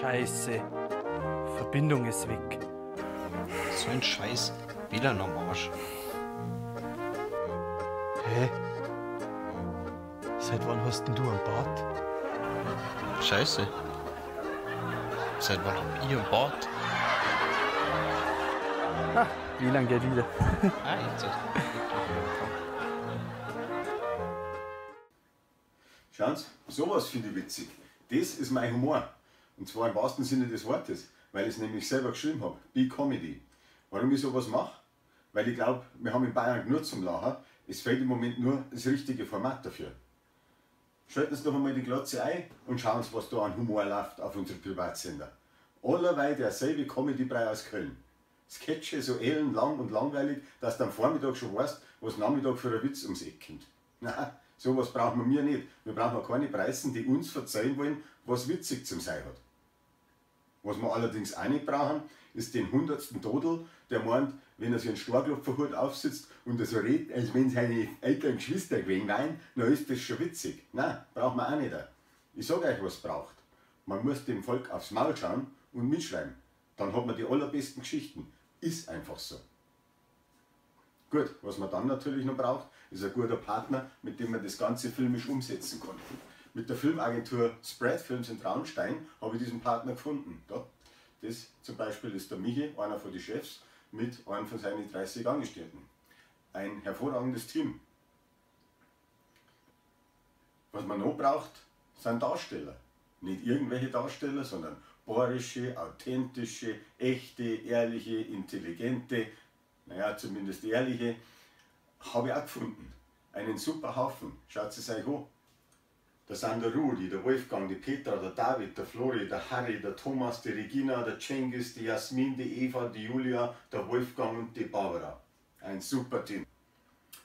Scheiße. Verbindung ist weg. So ein Scheiß. WLAN am Arsch. Hä? Seit wann hast denn du einen Bart? Scheiße. Seit wann hab ich einen Bart? Ah, WLAN geht wieder. Ah, jetzt. Schauen Sie, sowas finde ich witzig. Das ist mein Humor. Und zwar im wahrsten Sinne des Wortes, weil ich es nämlich selber geschrieben habe. Be-Comedy. Warum ich sowas mache? Weil ich glaube, wir haben in Bayern genug zum Lachen. Es fehlt im Moment nur das richtige Format dafür. Schalten Sie doch einmal die Glotze ein und schauen Sie, was da an Humor läuft auf unserem Privatsender. Allerweil derselbe Comedy-Brei aus Köln. Sketche so ellenlang und langweilig, dass du am Vormittag schon weißt, was Nachmittag für ein Witz ums Eck kommt. Nein, sowas brauchen wir nicht. Wir brauchen keine Preisen, die uns verzeihen wollen, was witzig zum sein hat. Was wir allerdings auch nicht brauchen, ist den 100. Todel, der meint, wenn er sich einen Storklopferhut aufsitzt und er so redet, als wenn seine älteren Geschwister gewesen wären, dann ist das schon witzig. Nein, braucht man auch nicht. Ich sage euch, was es braucht. Man muss dem Volk aufs Maul schauen und mitschreiben. Dann hat man die allerbesten Geschichten. Ist einfach so. Gut, was man dann natürlich noch braucht, ist ein guter Partner, mit dem man das Ganze filmisch umsetzen kann. Mit der Filmagentur Spread Films in Traunstein habe ich diesen Partner gefunden. Da, das zum Beispiel ist der Michi, einer von den Chefs, mit einem von seinen 30 Angestellten. Ein hervorragendes Team. Was man noch braucht, sind Darsteller. Nicht irgendwelche Darsteller, sondern bohrische, authentische, echte, ehrliche, intelligente, naja, zumindest ehrliche, habe ich auch gefunden. Einen super Haufen. Schaut es euch an. Da sind der Rudi, der Wolfgang, die Petra, der David, der Flori, der Harry, der Thomas, die Regina, der Cengiz, die Jasmin, die Eva, die Julia, der Wolfgang und die Barbara. Ein super Team.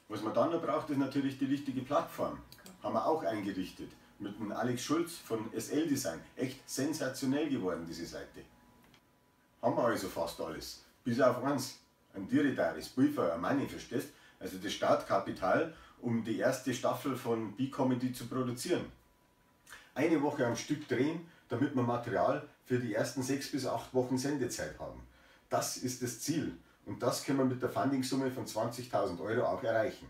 Was man dann noch braucht, ist natürlich die richtige Plattform. Haben wir auch eingerichtet. Mit dem Alex Schulz von SL Design. Echt sensationell geworden, diese Seite. Haben wir also fast alles. Bis auf eins. Ein Diridaris, Briefer, ein Money, verstehst? Also das Startkapital, um die erste Staffel von B-Comedy zu produzieren. Eine Woche am Stück drehen, damit wir Material für die ersten 6 bis 8 Wochen Sendezeit haben. Das ist das Ziel. Und das können wir mit der Fundingsumme von 20.000 € auch erreichen.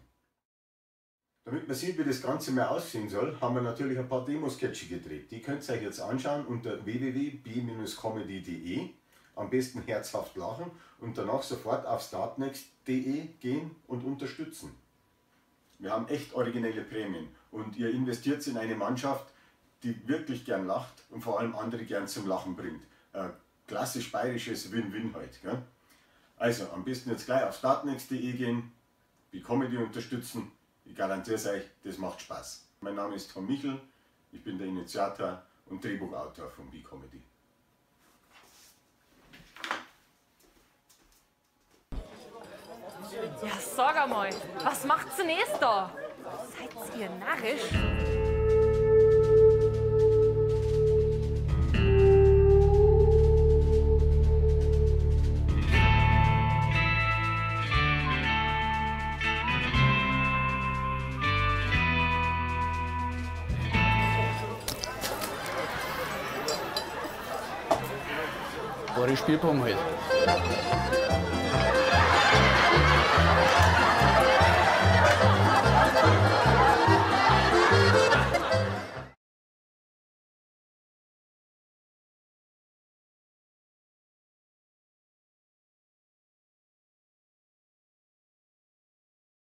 Damit man sieht, wie das Ganze mehr aussehen soll, haben wir natürlich ein paar Demo-Sketche gedreht. Die könnt ihr euch jetzt anschauen unter www.b-comedy.de. Am besten herzhaft lachen und danach sofort auf startnext.de gehen und unterstützen. Wir haben echt originelle Prämien und ihr investiert in eine Mannschaft, die wirklich gern lacht und vor allem andere gern zum Lachen bringt. Klassisch bayerisches Win-Win halt. Gell? Also am besten jetzt gleich auf startnext.de gehen, B-Comedy unterstützen. Ich garantiere es euch, das macht Spaß. Mein Name ist Tom Michel, ich bin der Initiator und Drehbuchautor von B-Comedy. Ja, sag einmal, was macht's denn jetzt da? Seid ihr narrisch? War ich Spielbaum halt.